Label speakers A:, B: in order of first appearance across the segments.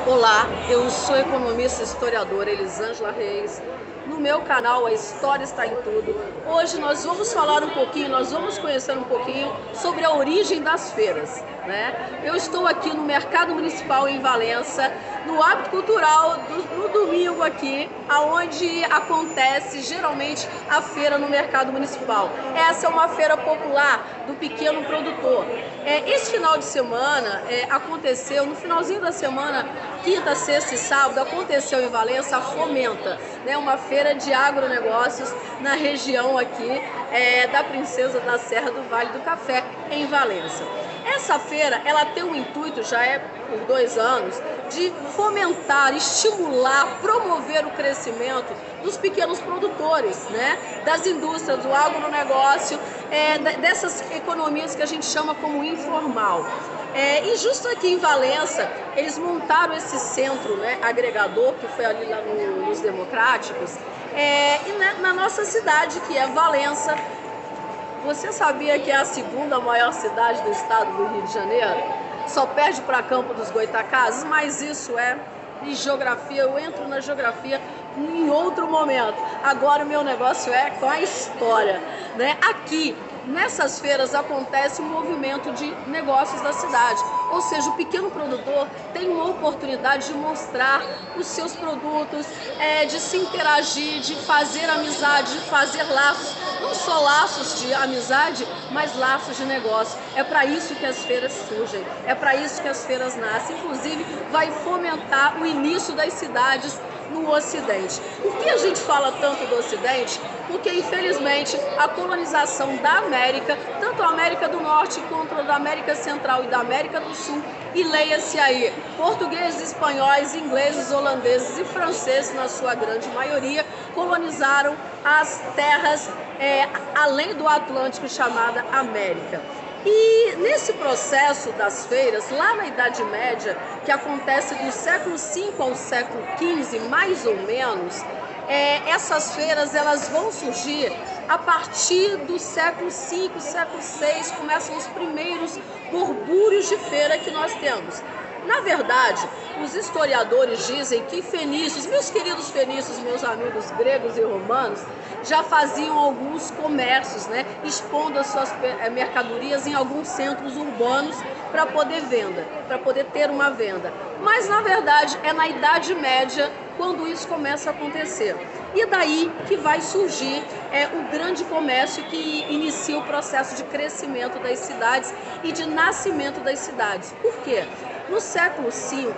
A: Olá, eu sou economista e historiadora Elisângela Reis. No meu canal A História Está em Tudo. Hoje nós vamos falar um pouquinho, nós vamos conhecer um pouquinho sobre a origem das feiras, né? Eu estou aqui no Mercado Municipal em Valença, no hábito cultural no domingo aqui, aonde acontece geralmente a feira no Mercado Municipal. Essa é uma feira popular do pequeno produtor. Esse final de semana aconteceu, no finalzinho da semana, quinta, sexta e sábado, aconteceu em Valença a Fomenta, né, uma feira de agronegócios na região aqui da Princesa da Serra do Vale do Café, em Valença. Essa feira, ela tem o intuito, já é por 2 anos, de fomentar, estimular, promover o crescimento dos pequenos produtores, né? Das indústrias, do agronegócio, dessas economias que a gente chama como informal. E justo aqui em Valença, eles montaram esse centro, né, agregador, que foi ali lá nos Democráticos, e na nossa cidade, que é Valença. Você sabia que é a segunda maior cidade do estado do Rio de Janeiro? Só perde para Campo dos Goytacazes, mas isso é de geografia, eu entro na geografia em outro momento. Agora o meu negócio é com a história, né? Aqui, nessas feiras, acontece um movimento de negócios da cidade, ou seja, o pequeno produtor tem uma oportunidade de mostrar os seus produtos, de se interagir, de fazer amizade, de fazer laços, não só laços de amizade, mas laços de negócio. É para isso que as feiras surgem, é para isso que as feiras nascem. Inclusive, vai fomentar o início das cidades no Ocidente. Por que a gente fala tanto do Ocidente? Porque, infelizmente, a colonização da América, tanto a América do Norte quanto a da América Central e da América do Sul, e leia-se aí, portugueses, espanhóis, ingleses, holandeses e franceses, na sua grande maioria, colonizaram as terras além do Atlântico, chamada América. E nesse processo das feiras, lá na Idade Média, que acontece do século V ao século XV, mais ou menos, essas feiras elas vão surgir a partir do século V, século VI, começam os primeiros borbúrios de feira que nós temos. Na verdade, os historiadores dizem que fenícios, meus queridos fenícios, meus amigos gregos e romanos, já faziam alguns comércios, né, expondo as suas mercadorias em alguns centros urbanos para poder ter uma venda. Mas, na verdade, é na Idade Média quando isso começa a acontecer. E daí que vai surgir o grande comércio que inicia o processo de crescimento das cidades e de nascimento das cidades. Por quê? No século V,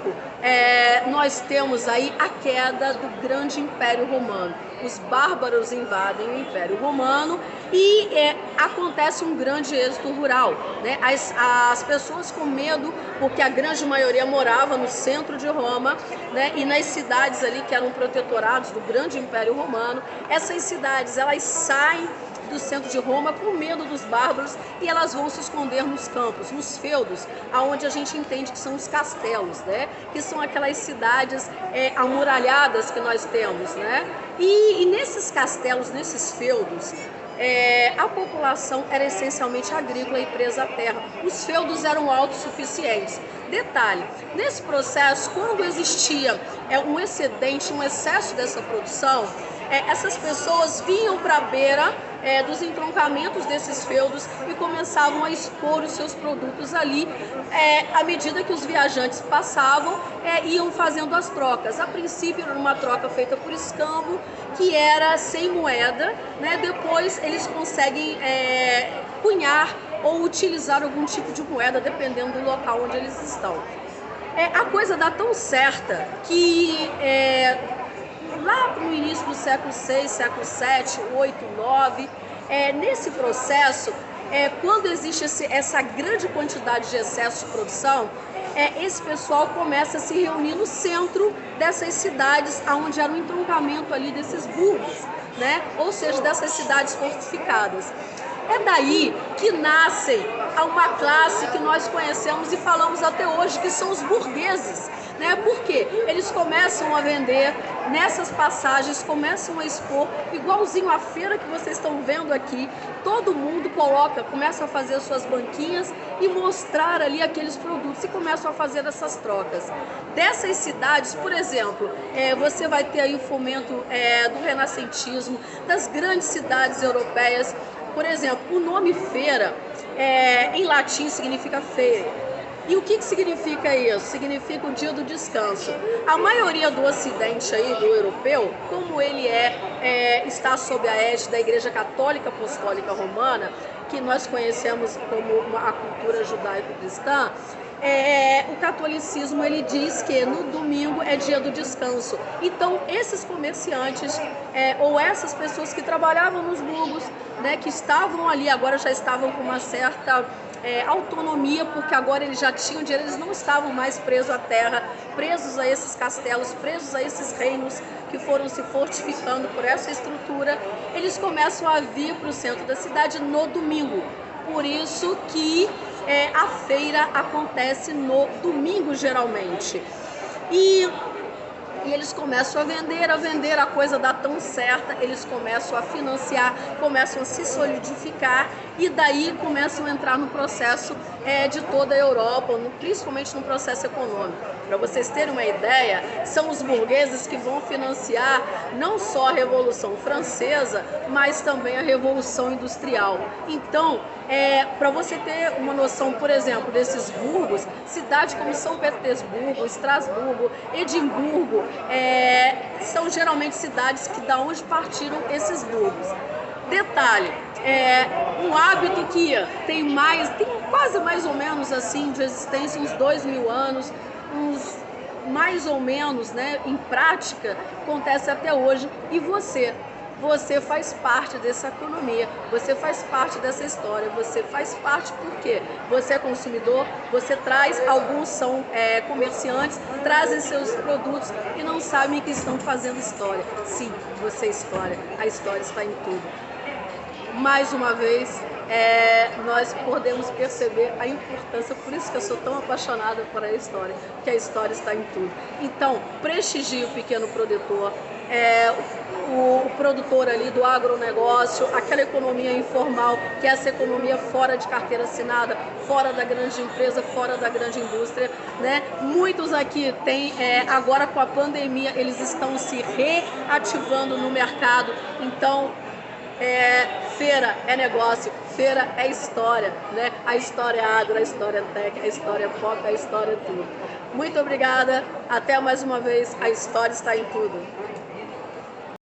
A: nós temos aí a queda do grande Império Romano. Os bárbaros invadem o Império Romano e acontece um grande êxodo rural, né? As pessoas com medo, porque a grande maioria morava no centro de Roma, né? E nas cidades ali que eram protetorados do grande Império Romano, essas cidades elas saem do centro de Roma com medo dos bárbaros e elas vão se esconder nos campos, nos feudos, aonde a gente entende que são os castelos, né? Que são aquelas cidades amuralhadas que nós temos, né? E nesses castelos, nesses feudos, a população era essencialmente agrícola e presa à terra. Os feudos eram autossuficientes. Detalhe, nesse processo, quando existia um excedente, um excesso dessa produção, essas pessoas vinham para a beira dos entroncamentos desses feudos e começavam a expor os seus produtos ali, à medida que os viajantes passavam, iam fazendo as trocas. A princípio era uma troca feita por escambo, que era sem moeda, né? Depois eles conseguem cunhar ou utilizar algum tipo de moeda, dependendo do local onde eles estão. A coisa dá tão certa que lá no início do século VI, século VII, VIII, IX, nesse processo, quando existe essa grande quantidade de excesso de produção, esse pessoal começa a se reunir no centro dessas cidades, onde era o entroncamento ali desses burgos, né? Ou seja, dessas cidades fortificadas. É daí que nascem uma classe que nós conhecemos e falamos até hoje, que são os burgueses. né? Porque eles começam a vender nessas passagens, começam a expor, igualzinho a feira que vocês estão vendo aqui, todo mundo começa a fazer suas banquinhas e mostrar ali aqueles produtos e começam a fazer essas trocas. Dessas cidades, por exemplo, você vai ter aí o fomento do renascentismo, das grandes cidades europeias. Por exemplo, o nome feira em latim significa feira. E o que significa isso? Significa o dia do descanso. A maioria do ocidente aí, do europeu, como ele está sob a égide da Igreja Católica Apostólica Romana, que nós conhecemos como a cultura judaico-cristã, o catolicismo ele diz que no domingo é dia do descanso. Então esses comerciantes ou essas pessoas que trabalhavam nos burgos, né, que estavam ali, agora já estavam com uma certa autonomia, porque agora eles já tinham dinheiro, eles não estavam mais presos à terra, presos a esses castelos, presos a esses reinos que foram se fortificando por essa estrutura. Eles começam a vir para o centro da cidade no domingo. Por isso que a feira acontece no domingo, geralmente. E eles começam a vender, a coisa dá tão certa, eles começam a financiar, começam a se solidificar e daí começam a entrar no processo de toda a Europa, principalmente no processo econômico. Para vocês terem uma ideia, são os burgueses que vão financiar não só a Revolução Francesa, mas também a Revolução Industrial. Então, para você ter uma noção, por exemplo, desses burgos, cidades como São Petersburgo, Estrasburgo, Edimburgo, são geralmente cidades da onde partiram esses burgos. Detalhe, um hábito que tem quase mais ou menos assim de existência, uns 2000 anos, mais ou menos, né, em prática, acontece até hoje. E você faz parte dessa economia, você faz parte dessa história, você faz parte porque você é consumidor, você traz, alguns são comerciantes, trazem seus produtos e não sabem que estão fazendo história. Sim, você é história, a história está em tudo. Mais uma vez, nós podemos perceber a importância, por isso que eu sou tão apaixonada por a história, porque a história está em tudo. Então, prestigie o pequeno produtor, o produtor ali do agronegócio, aquela economia informal, que é essa economia fora de carteira assinada, fora da grande empresa, fora da grande indústria, né? Muitos aqui têm, agora com a pandemia, eles estão se reativando no mercado. Então, feira é negócio, feira é história, né? A história é agro, a história é tech, a história é pop, a história é tudo. Muito obrigada, até mais uma vez, a história está em tudo.